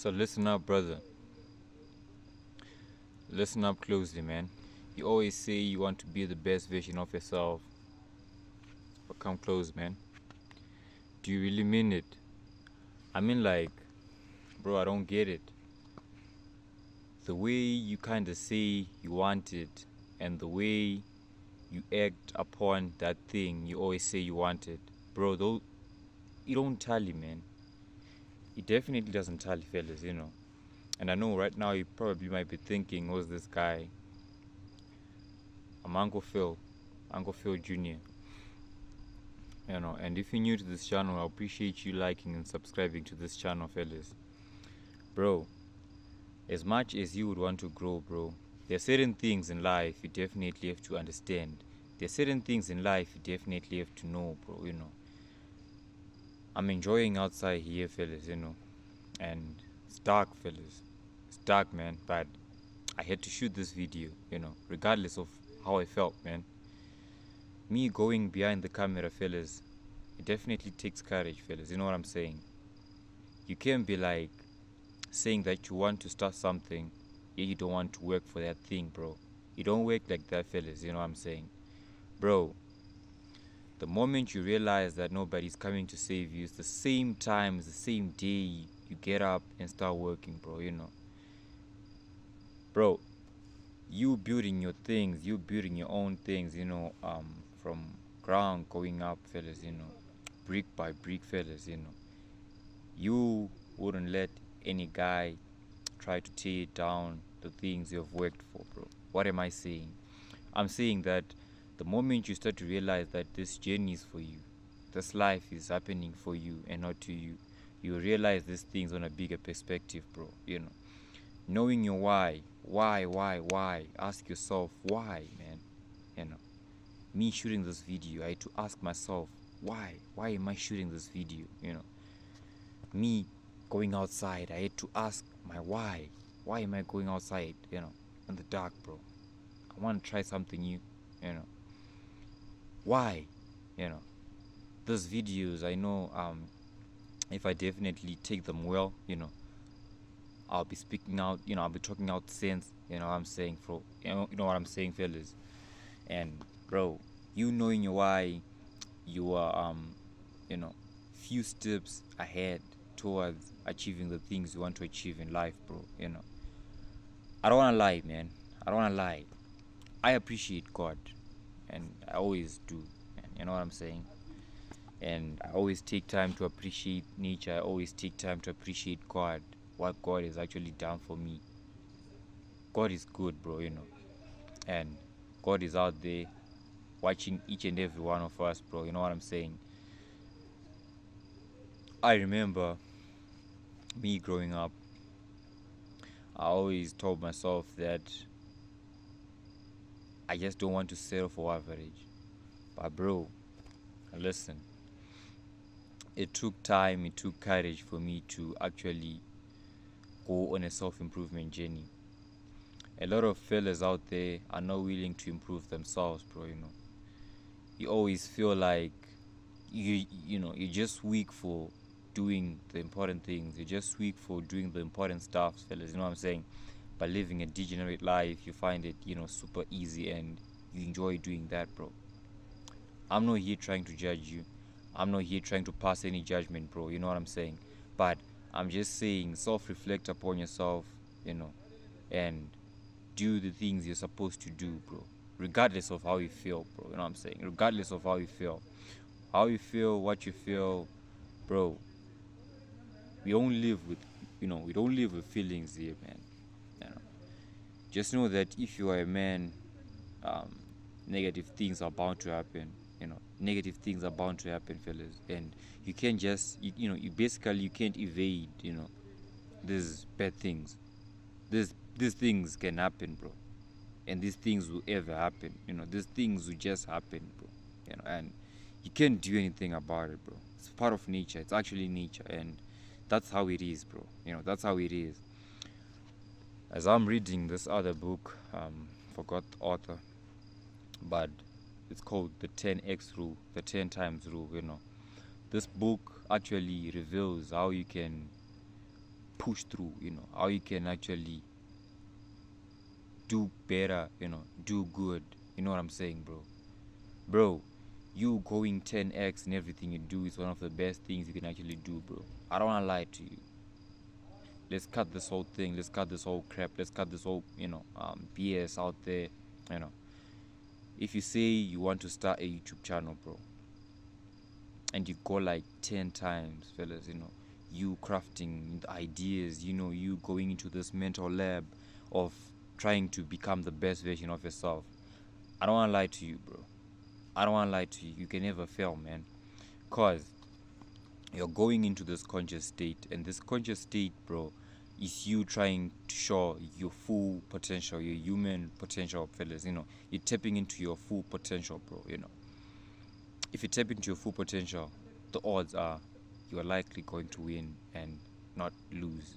So listen up, brother. Listen up closely, man. You always say you want to be the best version of yourself. But come close, man. Do you really mean it? I mean, like, bro, I don't get it. The way you kind of say you want it and the way you act upon that thing you always say you want it, bro, though, it don't tally, man. It definitely doesn't tally, fellas. And I know right now you probably might be thinking, who's this guy? I'm Uncle Phil Jr. And if you're new to this channel, I appreciate you liking and subscribing to this channel, fellas. Bro, as much as you would want to grow, bro, there are certain things in life you definitely have to understand. There are certain things in life you definitely have to know, bro. I'm enjoying outside here, fellas. And it's dark, fellas. It's dark, man, but I had to shoot this video, regardless of how I felt, man. Me going behind the camera, fellas, it definitely takes courage, fellas. You know what I'm saying? You can't be like saying that you want to start something, yet you don't want to work for that thing, bro. You don't work like that, fellas. You know what I'm saying? Bro, the moment you realize that nobody's coming to save you, it's the same time, it's the same day you get up and start working, bro. Bro, you building your things, you building your own things, from ground going up, fellas, brick by brick, fellas. You wouldn't let any guy try to tear down the things you've worked for, bro. What am I saying? I'm saying that the moment you start to realize that this journey is for you, this life is happening for you and not to you, you realize these things on a bigger perspective, bro. Knowing your why, ask yourself why, man. Me shooting this video, I had to ask myself why am I shooting this video. Me going outside, I had to ask my why am I going outside, in the dark, bro. I want to try something new. Why, those videos, I know, if I definitely take them well, I'll be speaking out, I'll be talking out sense, what I'm saying, bro. You know what I'm saying, fellas. And bro, you knowing your why, you are few steps ahead towards achieving the things you want to achieve in life, bro. I don't wanna lie, man. I don't wanna lie. I appreciate God, and I always do. You know what I'm saying? And I always take time to appreciate nature. I always take time to appreciate God, what God has actually done for me. God is good, bro. And God is out there watching each and every one of us, bro. You know what I'm saying? I remember me growing up, I always told myself that I just don't want to settle for average. But bro, listen, it took time, it took courage for me to actually go on a self-improvement journey. A lot of fellas out there are not willing to improve themselves, bro. You always feel like you're just weak for doing the important things. You're just weak for doing the important stuff, fellas. You know what I'm saying? By living a degenerate life, you find it, super easy and you enjoy doing that, bro. I'm not here trying to judge you. I'm not here trying to pass any judgment, bro. You know what I'm saying? But I'm just saying, self-reflect upon yourself, and do the things you're supposed to do, bro. Regardless of how you feel, bro. You know what I'm saying? Regardless of how you feel. How you feel, what you feel, bro. We don't live with feelings here, man. Just know that if you are a man, negative things are bound to happen. Negative things are bound to happen, fellas. And you can't just, you basically, you can't evade, these bad things. These things can happen, bro. And these things will ever happen. These things will just happen, bro. And you can't do anything about it, bro. It's part of nature. It's actually nature. And that's how it is, bro. That's how it is. As I'm reading this other book, forgot the author, but it's called the 10x rule, the 10 times rule. This book actually reveals how you can push through, how you can actually do better, do good. You know what I'm saying, bro? Bro, you going 10x in everything you do is one of the best things you can actually do, bro. I don't want to lie to you. Let's cut this whole thing. Let's cut this whole crap. Let's cut this whole, BS out there. You know, if you say you want to start a YouTube channel, bro, and you go like 10 times, fellas, you crafting the ideas, you going into this mental lab of trying to become the best version of yourself. I don't want to lie to you, bro. I don't want to lie to you. You can never fail, man. Because you're going into this conscious state, and this conscious state, bro, is you trying to show your full potential, your human potential, fellas. You're tapping into your full potential, bro. If you tap into your full potential, the odds are you are likely going to win and not lose.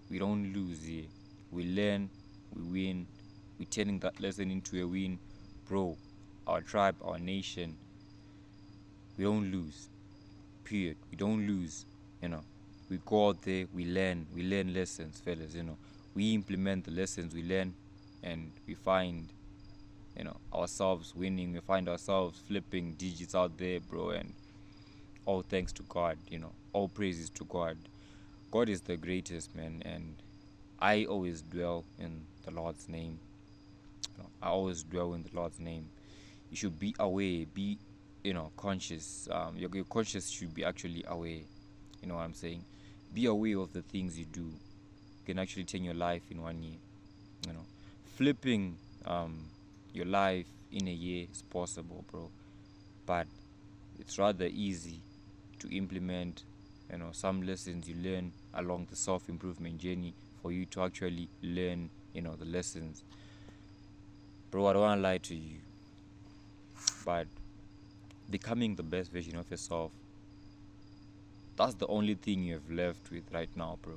We don't lose here. We learn, we win, we're turning that lesson into a win, bro. Our tribe, our nation, we don't lose. Period. We don't lose. We go out there, we learn lessons, fellas. We implement the lessons we learn, and we find, ourselves winning. We find ourselves flipping digits out there, bro. And all thanks to God. All praises to God. God is the greatest, man. And I always dwell in the Lord's name. I always dwell in the Lord's name. You should be aware, be conscious. Your conscious should be actually aware. You know what I'm saying? Be aware of the things you do. You can actually turn your life in 1 year. Flipping your life in a year is possible, bro. But it's rather easy to implement some lessons you learn along the self-improvement journey for you to actually learn the lessons. Bro, I don't want to lie to you, but becoming the best version of yourself, that's the only thing you have left with right now, bro.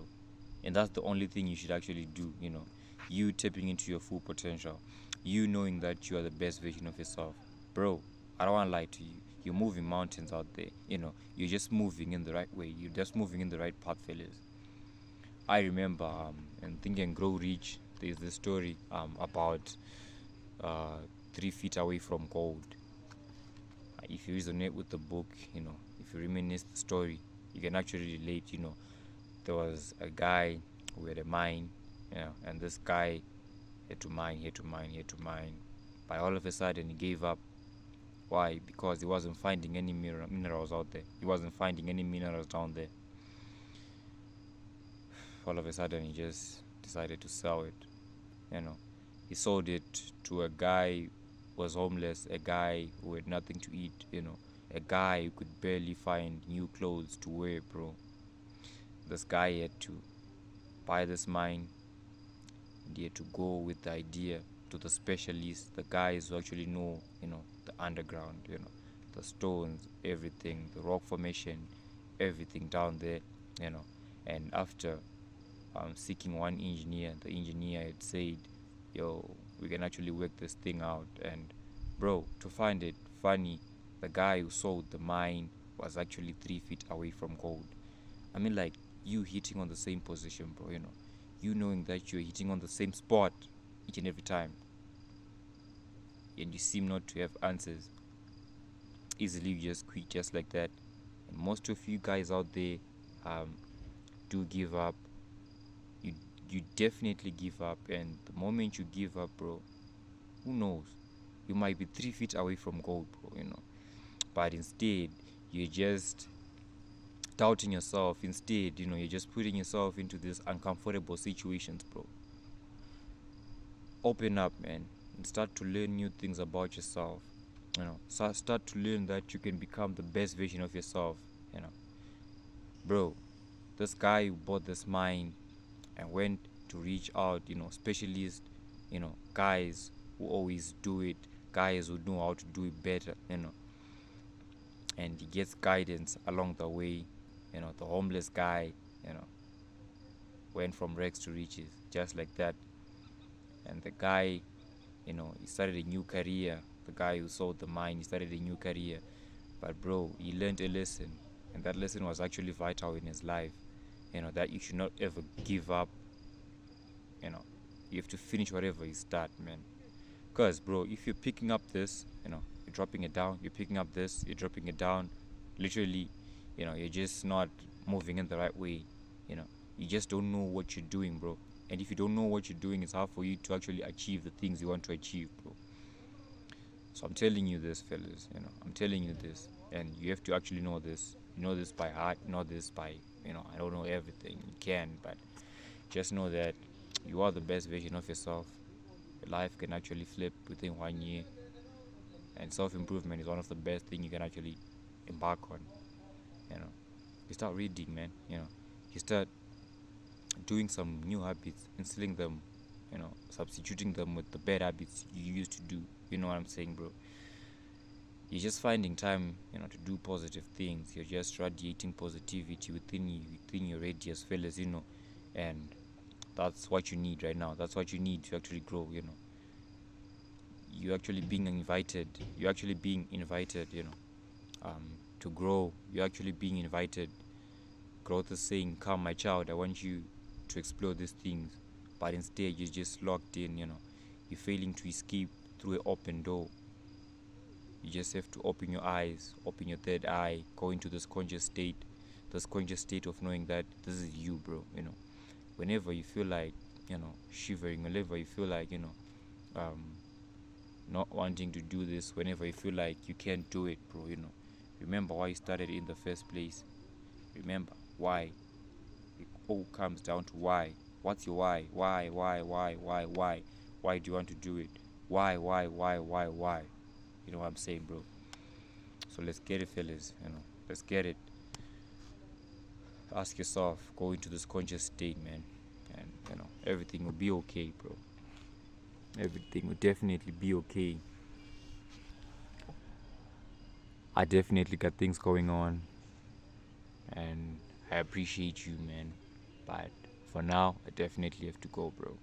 And that's the only thing you should actually do. You tapping into your full potential, you knowing that you are the best version of yourself. Bro, I don't want to lie to you. You're moving mountains out there. You're just moving in the right way. You're just moving in the right path, fellas. I remember in Think and Grow Rich, there's this story about 3 feet away from gold. If you resonate with the book, if you reminisce the story, you can actually relate. There was a guy who had a mine, and this guy had to mine, but all of a sudden he gave up. Why? Because he wasn't finding any minerals out there. He wasn't finding any minerals down there. All of a sudden he just decided to sell it. He sold it to a guy who was homeless, a guy who had nothing to eat, a guy who could barely find new clothes to wear, bro. This guy had to buy this mine, and he had to go with the idea to the specialists, the guys who actually know, the underground, the stones, everything, the rock formation, everything down there, and after seeking one engineer, the engineer had said, yo, we can actually work this thing out. And bro, to find it funny, the guy who sold the mine was actually 3 feet away from gold. I mean, like, you hitting on the same position, bro, you knowing that you're hitting on the same spot each and every time, and you seem not to have answers. Easily you just quit just like that. And most of you guys out there do give up. You definitely give up, and the moment you give up, bro, who knows, you might be 3 feet away from gold, bro, but instead you're just doubting yourself. Instead, you're just putting yourself into these uncomfortable situations, bro. Open up, man, and start to learn new things about yourself. Start to learn that you can become the best version of yourself. Bro, this guy who bought this mine and went to reach out, specialists, guys who always do it, guys who know how to do it better, and he gets guidance along the way. The homeless guy, went from rags to riches, just like that. And the guy, he started a new career. The guy who sold the mine, he started a new career. But bro, he learned a lesson, and that lesson was actually vital in his life. you know, that you should not ever give up. You know, you have to finish whatever you start, man. Because, bro, if you're picking up this, you know, you're dropping it down, you're picking up this, you're dropping it down, literally, you know, you're just not moving in the right way. You know, you just don't know what you're doing, bro. And if you don't know what you're doing, it's hard for you to actually achieve the things you want to achieve, bro. So I'm telling you this, fellas, you know, I'm telling you this. And you have to actually know this. You know this by heart, know this by, you know, I don't know everything. You can, but just know that you are the best version of yourself. Your life can actually flip within 1 year. And self-improvement is one of the best things you can actually embark on. You know, you start reading, man. You know, you start doing some new habits, instilling them, you know, substituting them with the bad habits you used to do. You know what I'm saying, bro? You're just finding time, you know, to do positive things. You're just radiating positivity within you, within your radius, fellas, you know, and that's what you need right now. That's what you need to actually grow, you know. You're actually being invited. You're actually being invited, you know, to grow. You're actually being invited. Growth is saying, "Come, my child, I want you to explore these things," but instead you're just locked in, you know. You're failing to escape through an open door. You just have to open your eyes, open your third eye, go into this conscious state of knowing that this is you, bro. You know, whenever you feel like, you know, shivering, whenever you feel like, you know, not wanting to do this, whenever you feel like you can't do it, bro, you know, remember why you started in the first place. Remember why. It all comes down to why. What's your why? Why? Why do you want to do it? Why? You know what I'm saying, bro? So let's get it, fellas. You know, let's get it. Ask yourself, go into this conscious state, man, and you know everything will be okay, bro. Everything will definitely be okay. I definitely got things going on, and I appreciate you, man. But for now, I definitely have to go, bro.